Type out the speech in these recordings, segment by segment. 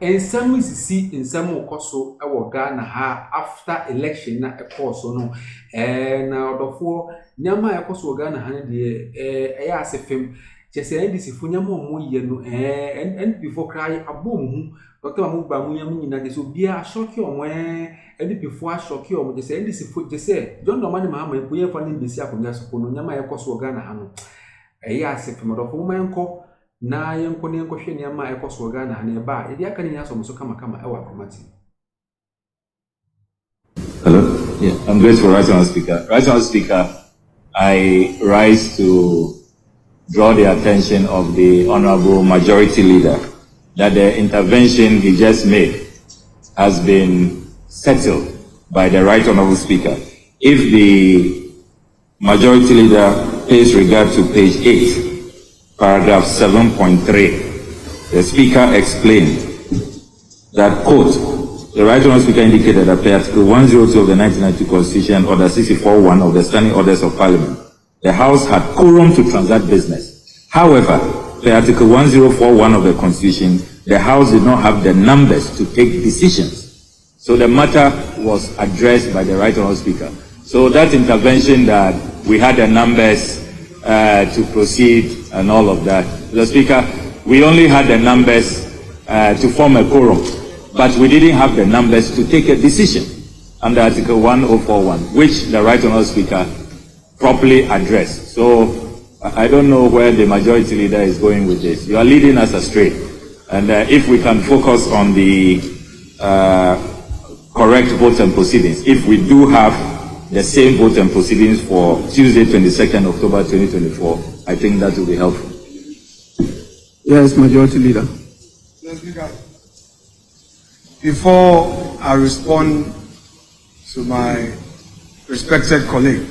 and some is see in some koso ewo Ghana ha after election na ekoso no na odofo nyama ekoso Ghana ha de eya asefem chese ndisi fu nyama omo ye no and before cry abom Dr. Amugba munyamu nyina de so bia shoki omo before shoki omo chese ndisi fu chese John Normani Mahama epuye fa ni besi akonya so no nyama ekoso Ghana ha no eya asefem odofo manko na yenko ne hwe ne ma ekoso Ghana na ba edi aka ne nyaso muso kama ewa komati. Hello. Yeah, I'm grateful, Right Honourable Speaker. Right Honourable Speaker, I rise to draw the attention of the Honourable Majority Leader that the intervention he just made has been settled by the Right Honourable Speaker. If the Majority Leader pays regard to page 8, paragraph 7.3, the Speaker explained that, quote, the Right Honourable Speaker indicated that per Article 102 of the 1992 Constitution, Order 64.1 of the Standing Orders of Parliament, the House had quorum to transact business. However, per Article 1041 of the Constitution, the House did not have the numbers to take decisions. So the matter was addressed by the Right Honourable Speaker. So that intervention that we had the numbers to proceed and all of that. The Speaker, we only had the numbers to form a quorum, but we didn't have the numbers to take a decision under Article 1041, which the Right Honourable Speaker properly addressed. So I don't know where the Majority Leader is going with this. You are leading us astray. And if we can focus on the correct votes and proceedings, if we do have the same vote and proceedings for Tuesday, 22nd October 2024, I think that will be helpful. Yes, Majority Leader. Yes, Leader. Before I respond to my respected colleague,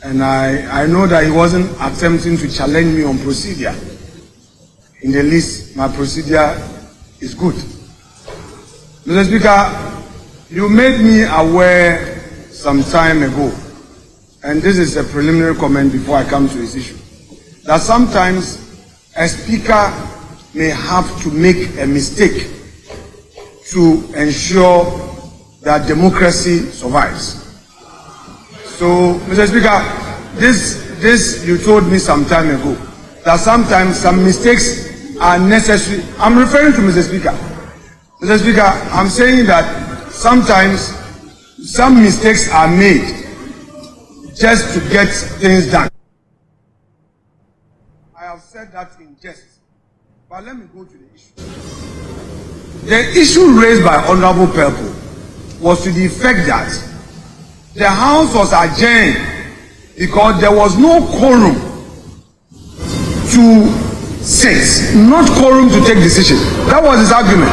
and I know that he wasn't attempting to challenge me on procedure. In the least, my procedure is good. Mr. Speaker, you made me aware some time ago, and this is a preliminary comment before I come to this issue, that sometimes a speaker may have to make a mistake to ensure that democracy survives. So, Mr. Speaker, this you told me some time ago, that sometimes some mistakes are necessary. I'm referring to Mr. Speaker. Mr. Speaker, I'm saying that sometimes some mistakes are made just to get things done. I have said that in jest, but let me go to the issue. The issue raised by Honourable Purple was to the effect that the House was adjourned because there was no quorum to sit, not quorum to take decisions. That was his argument.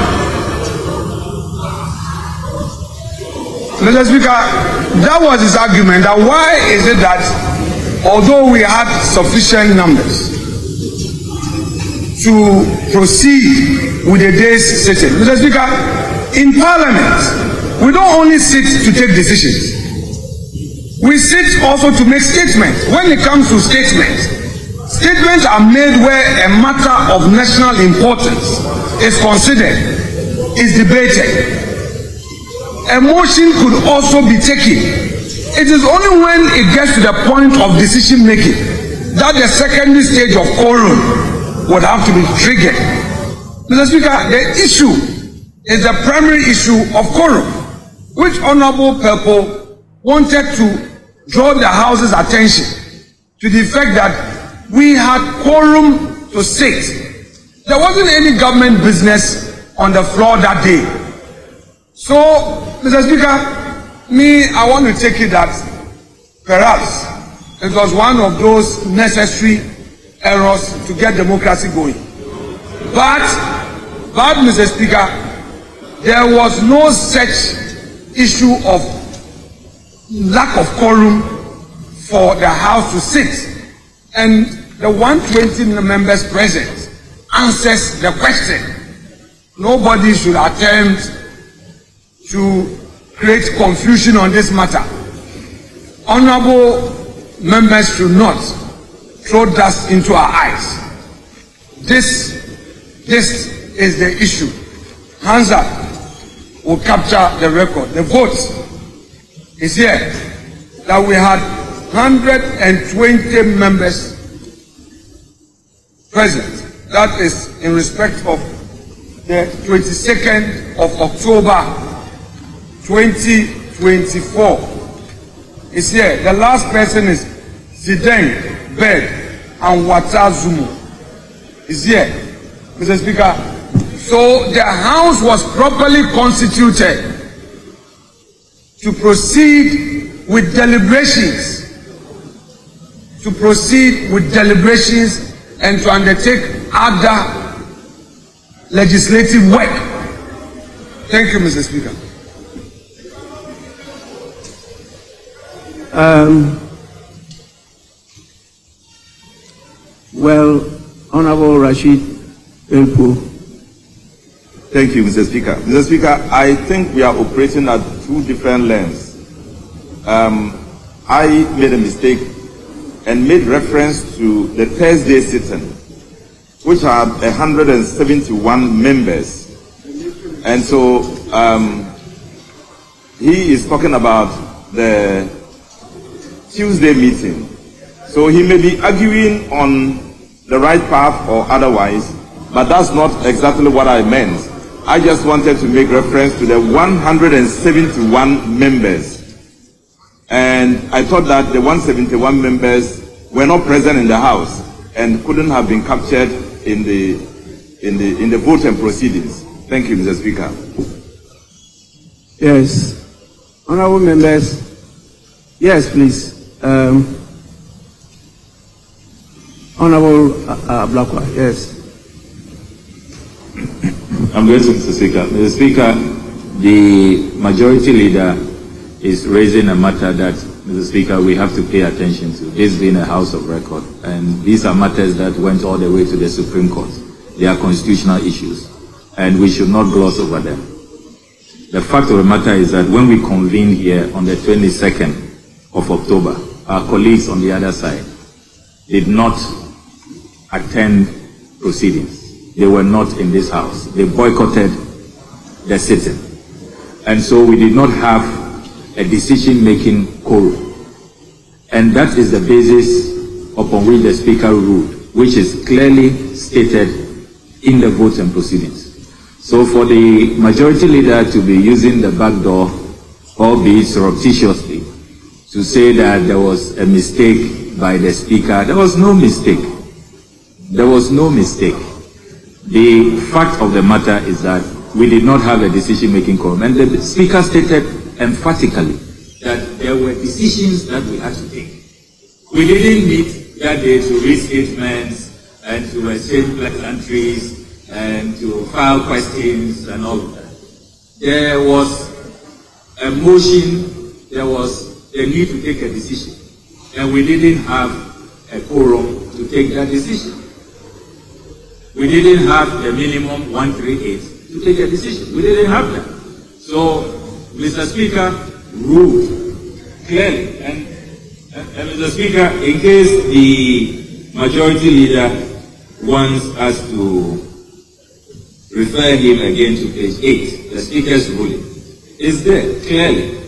Mr. Speaker, that was his argument. That why is it that although we had sufficient numbers to proceed with a day's sitting, Mr. Speaker, in Parliament, we don't only sit to take decisions. We sit also to make statements. When it comes to statements, statements are made where a matter of national importance is considered, is debated. A motion could also be taken. It is only when it gets to the point of decision making that the secondary stage of quorum would have to be triggered. Mr. Speaker, the issue is the primary issue of quorum, which Honourable Purple wanted to draw the House's attention to the fact that we had quorum to sit. There wasn't any government business on the floor that day. So, Mr. Speaker, I want to take it that perhaps it was one of those necessary errors to get democracy going. But Mr. Speaker, there was no such issue of lack of quorum for the House to sit. And the 120 members present answers the question. Nobody should attempt to create confusion on this matter. Honourable members should not throw dust into our eyes. This is the issue. hands up will capture the record. The vote is here that we had 120 members present. That is in respect of the 22nd of October 2024. Is here. The last person is Zidane Bed and Watazumu. Is here, Mr. Speaker. So the House was properly constituted to proceed with deliberations. And to undertake other legislative work. Thank you, Mr. Speaker. Well, Honorable Rashid Elpo. Thank you, Mr. Speaker. Mr. Speaker, I think we are operating at two different lengths. I made a mistake and made reference to the Thursday sitting, which had 171 members. And so he is talking about the Tuesday meeting. So he may be arguing on the right path or otherwise, but that's not exactly what I meant. I just wanted to make reference to the 171 members. And I thought that the 171 members were not present in the House and couldn't have been captured in the vote and proceedings. Thank you, Mr. Speaker. Yes. Honorable members. Yes, please. Honorable Ablakwa, yes. I'm grateful, Mr. Speaker. Mr. Speaker, the majority leader is raising a matter that, Mr. Speaker, we have to pay attention to. This being a House of Record, and these are matters that went all the way to the Supreme Court. They are constitutional issues, and we should not gloss over them. The fact of the matter is that when we convened here on the 22nd of October, our colleagues on the other side did not attend proceedings. They were not in this House. They boycotted the sitting. And so we did not have a decision-making quorum. And that is the basis upon which the Speaker ruled, which is clearly stated in the vote and proceedings. So for the majority leader to be using the back door, albeit surreptitiously, to say that there was a mistake by the Speaker, there was no mistake. There was no mistake. The fact of the matter is that we did not have a decision-making quorum. And the Speaker stated emphatically that there were decisions that we had to take. We didn't meet that day to read statements and to exchange pleasantries and to file questions and all of that. There was a motion, there was a need to take a decision. And we didn't have a quorum to take that decision. We didn't have the minimum 138 to take a decision. We didn't have that. So, Mr. Speaker ruled clearly. And Mr. Speaker, in case the majority leader wants us to refer him again to page 8, the Speaker's ruling, is there clearly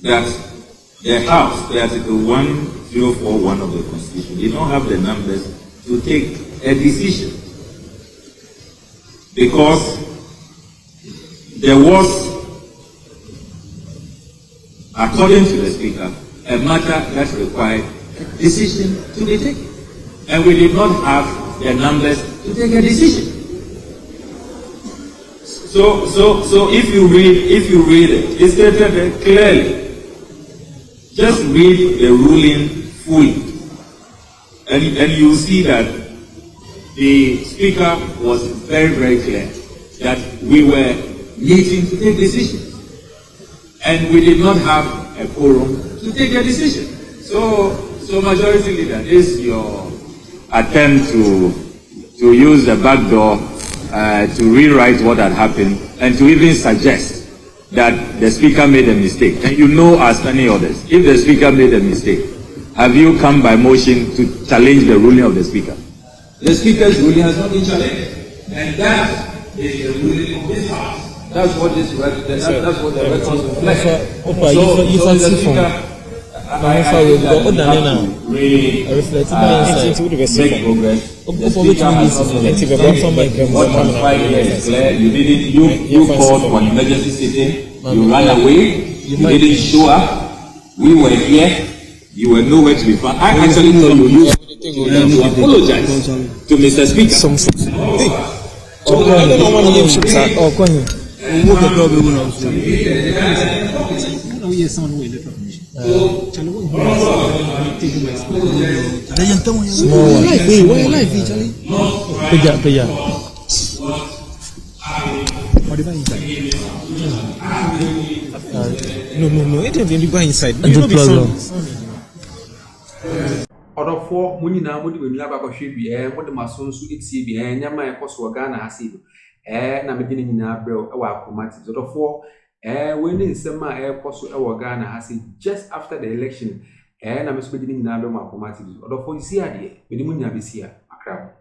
that the House, the Article 1041 of the Constitution, did not have the numbers to take a decision, because there was, according to the Speaker, a matter that required decision to be taken, and we did not have the numbers to take a decision. So if you read it, it's stated clearly. Just read the ruling fully, and you see that the Speaker was very, very clear that we were meeting to take decisions, and we did not have a quorum to take a decision. So Majority Leader, this is your attempt to use the back door to rewrite what had happened, and to even suggest that the Speaker made a mistake. And you know, as many others, if the Speaker made a mistake, have you come by motion to challenge the ruling of the Speaker? The Speaker's ruling has not been challenged. And that is the ruling of this house. That's what this that's what the records reflect. Reflect make progress. The speaker has not what transpired here is clear. You called for an emergency sitting, you ran away, you didn't show up, we were here, you were nowhere to be found. I actually told you to apologize to Mr. Speaker. No. It will be inside. Odofo mu nyina mu de benu abakɔhwe bi mu de maso nso etie bi nyama ekoso Ghana ha se na me de nyina brɛ wɔ akomati odofo we ne nsɛm a ekoso wɔ Ghana ha se just after the election na me so be de nyina brɛ wɔ akomati odofo isi ade me de mu nyina besia akra